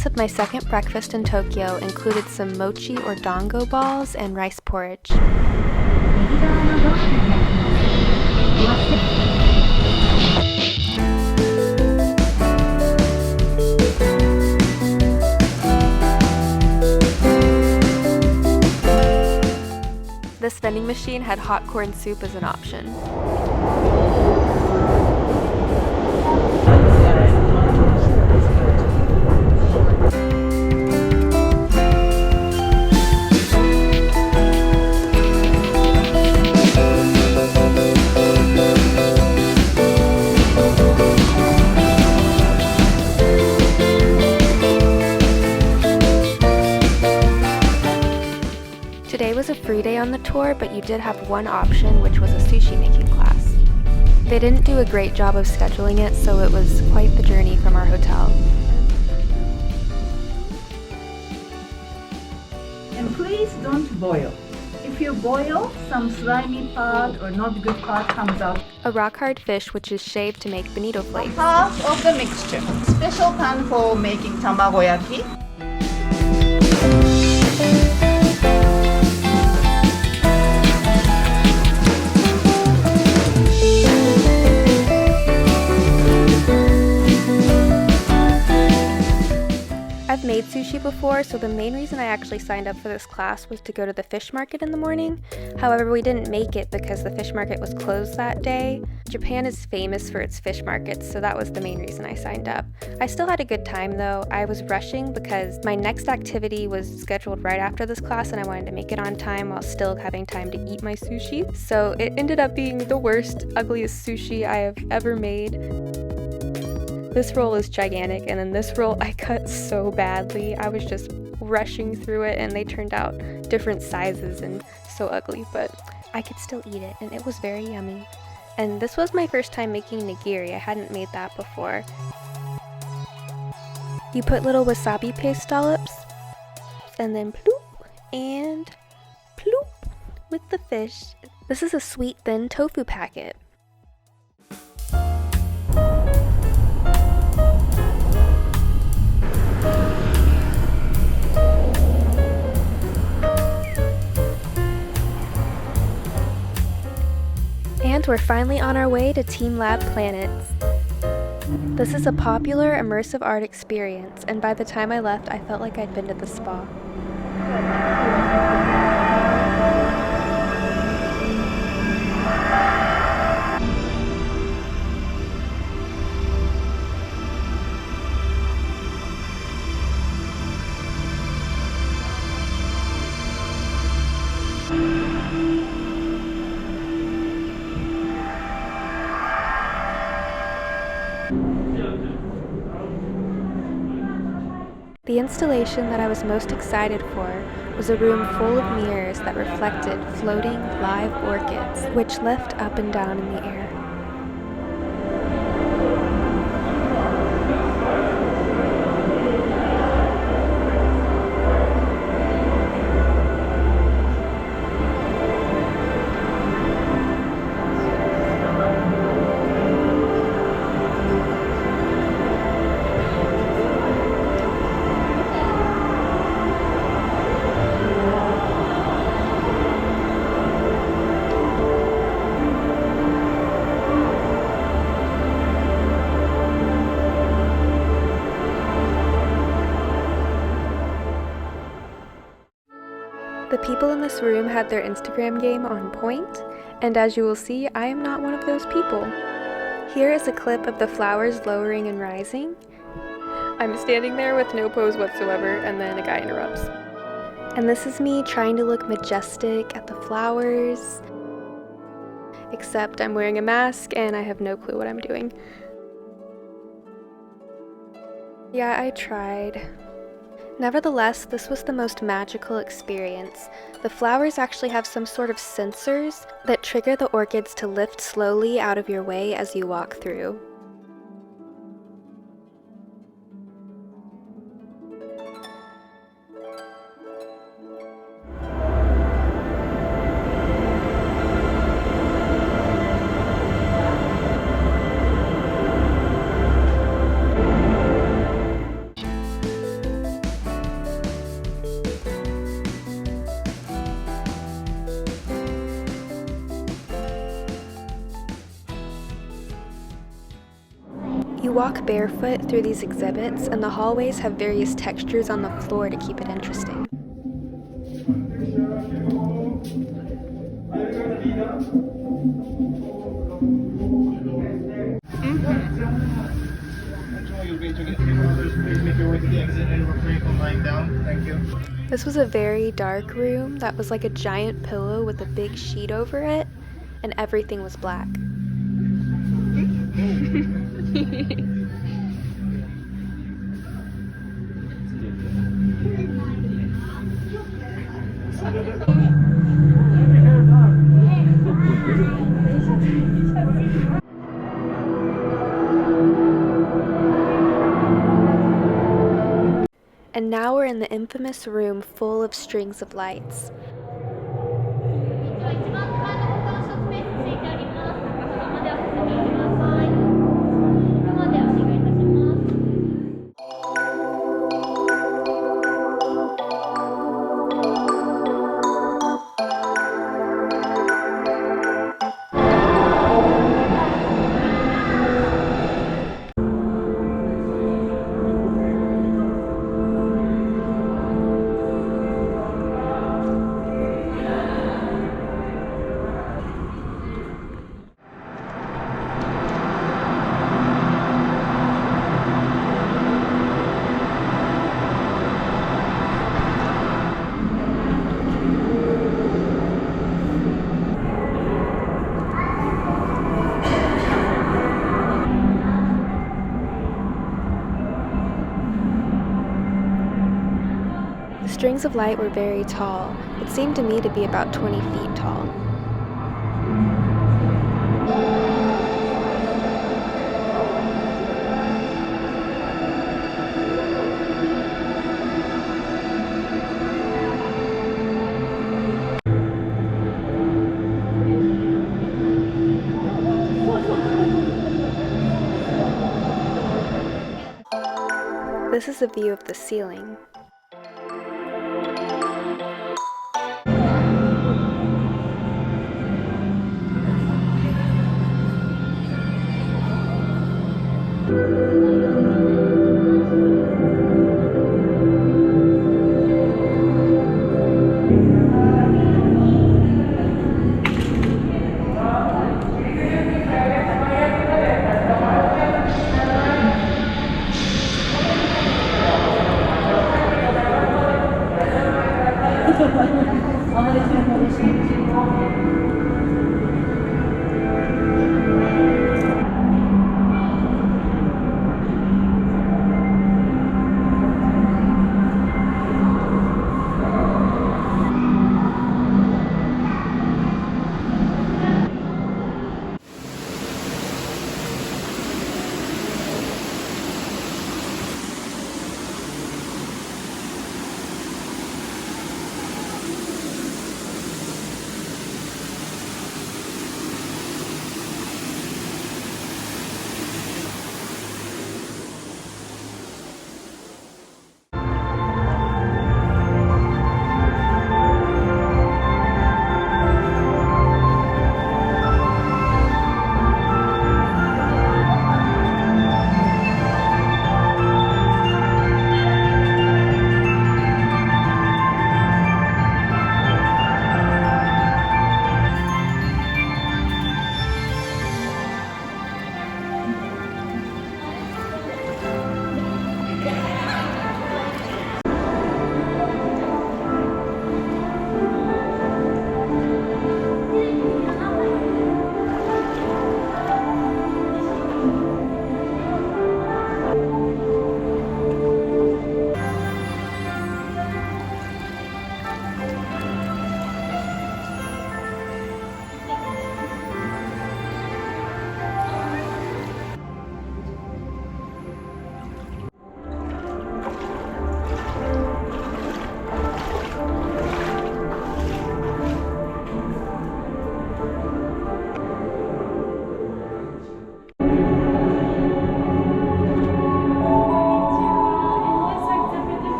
ingredients of my second breakfast in Tokyo included some mochi or dango balls and rice porridge. This vending machine had hot corn soup as an option. Today was a free day on the tour, but you did have one option, which was a sushi making class. They didn't do a great job of scheduling it, so it was quite the journey from our hotel. And please don't boil. If you boil, some slimy part or not good part comes out. A rock-hard fish which is shaved to make bonito flakes. Half of the mixture. Special pan for making tamagoyaki. I've made sushi before, so the main reason I actually signed up for this class was to go to the fish market in the morning. However, we didn't make it because the fish market was closed that day. Japan is famous for its fish markets, so that was the main reason I signed up. I still had a good time though. I was rushing because my next activity was scheduled right after this class and I wanted to make it on time while still having time to eat my sushi. So it ended up being the worst, ugliest sushi I have ever made. This roll is gigantic, and then this roll I cut so badly. I was just rushing through it and they turned out different sizes and so ugly, but I could still eat it and it was very yummy. And this was my first time making nigiri. I hadn't made that before. You put little wasabi paste dollops and then ploop and ploop with the fish. This is a sweet thin tofu packet. And we're finally on our way to TeamLab Planets. This is a popular immersive art experience, and by the time I left, I felt like I'd been to the spa. The installation that I was most excited for was a room full of mirrors that reflected floating live orchids, which lift up and down in the air. The people in this room had their Instagram game on point, and as you will see, I am not one of those people. Here is a clip of the flowers lowering and rising. I'm standing there with no pose whatsoever, and then a guy interrupts. And this is me trying to look majestic at the flowers, except I'm wearing a mask and I have no clue what I'm doing. Yeah, I tried. Nevertheless, this was the most magical experience. The flowers actually have some sort of sensors that trigger the orchids to lift slowly out of your way as you walk through. You walk barefoot through these exhibits, and the hallways have various textures on the floor to keep it interesting. This was a very dark room that was like a giant pillow with a big sheet over it, and everything was black. And now we're in the infamous room full of strings of lights. The strings of light were very tall. It seemed to me to be about 20 feet tall. This is a view of the ceiling.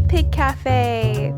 Pig Cafe!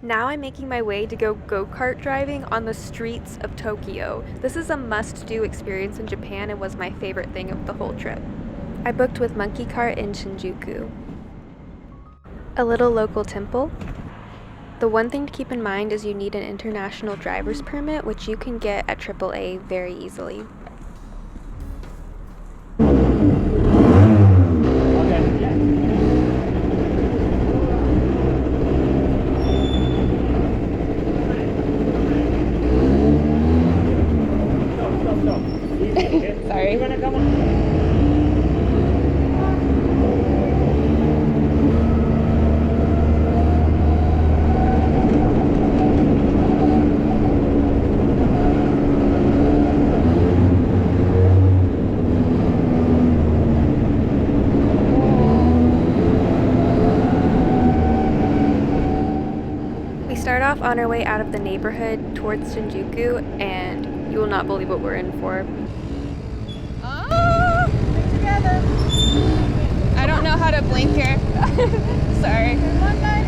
Now I'm making my way to go go-kart driving on the streets of Tokyo. This is a must-do experience in Japan and was my favorite thing of the whole trip. I booked with MonkeyKart in Shinjuku. A little local temple. The one thing to keep in mind is you need an international driver's permit, which you can get at AAA very easily. Sorry. We start off on our way out of the neighborhood towards Shinjuku, and you will not believe what we're in for. Together. I don't know how to blink here. Sorry. One line.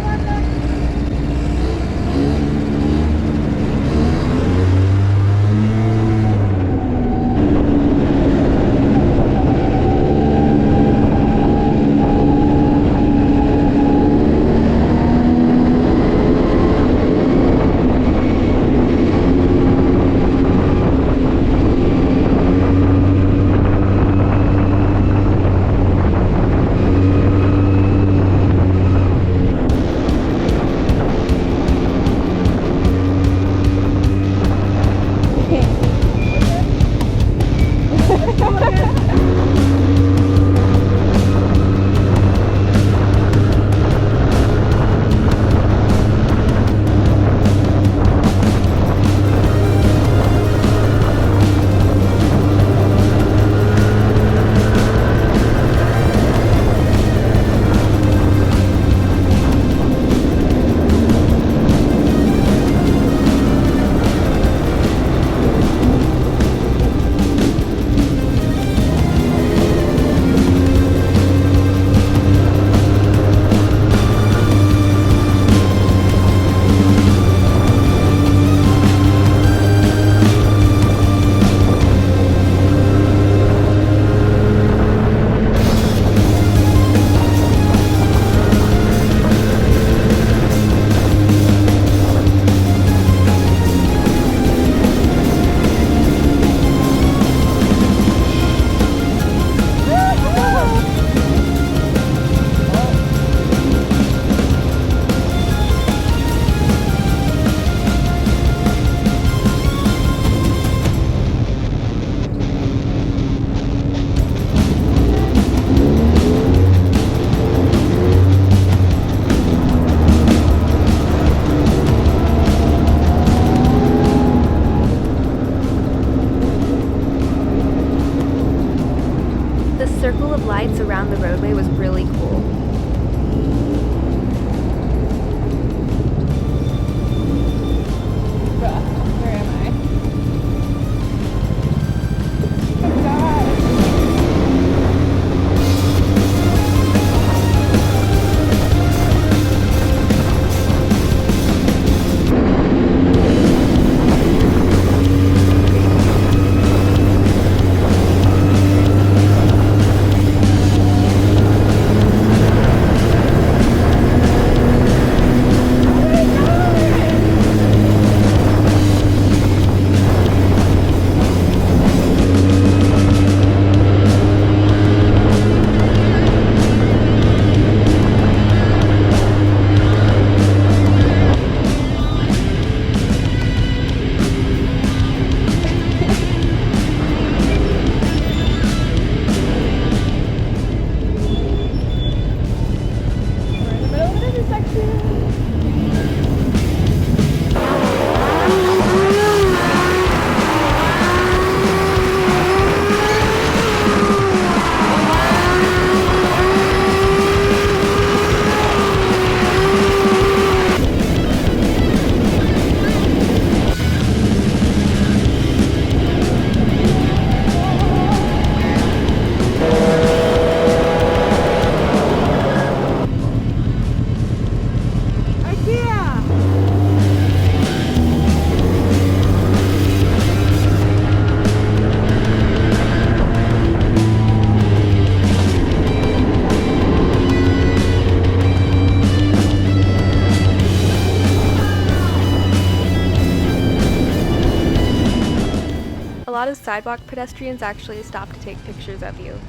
lot of sidewalk pedestrians actually stop to take pictures of you.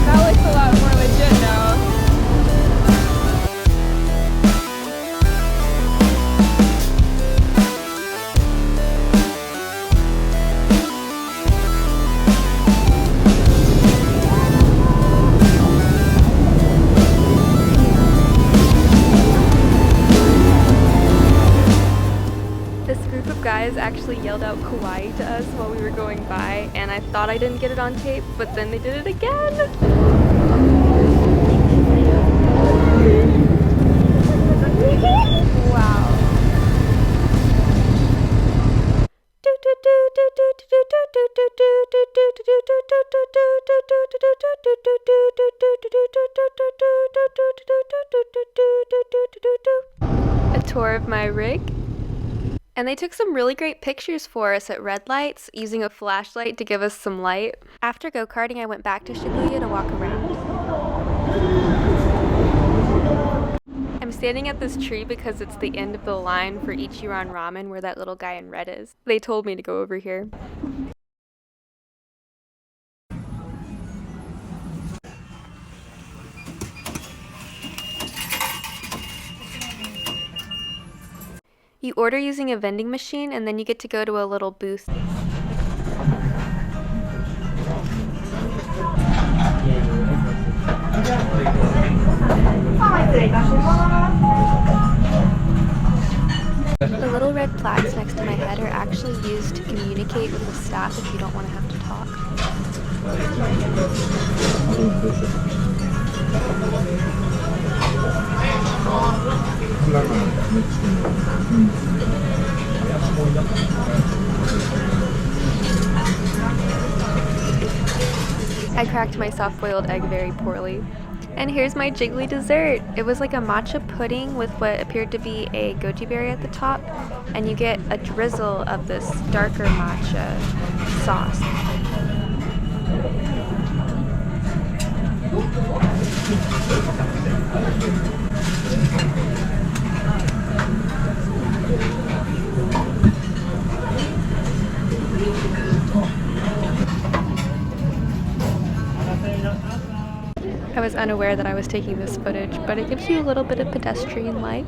That looks a lot more legit now. Guys actually yelled out kawaii to us while we were going by, and I thought I didn't get it on tape, but then they did it again. Wow. A tour of my rig. And they took some really great pictures for us at red lights, using a flashlight to give us some light. After go-karting, I went back to Shibuya to walk around. I'm standing at this tree because it's the end of the line for Ichiran Ramen, where that little guy in red is. They told me to go over here. You order using a vending machine, and then you get to go to a little booth. The little red plaques next to my head are actually used to communicate with the staff if you don't want to have to talk. I cracked my soft-boiled egg very poorly. And here's my jiggly dessert. It was like a matcha pudding with what appeared to be a goji berry at the top, and you get a drizzle of this darker matcha sauce. I was unaware that I was taking this footage, but it gives you a little bit of pedestrian life.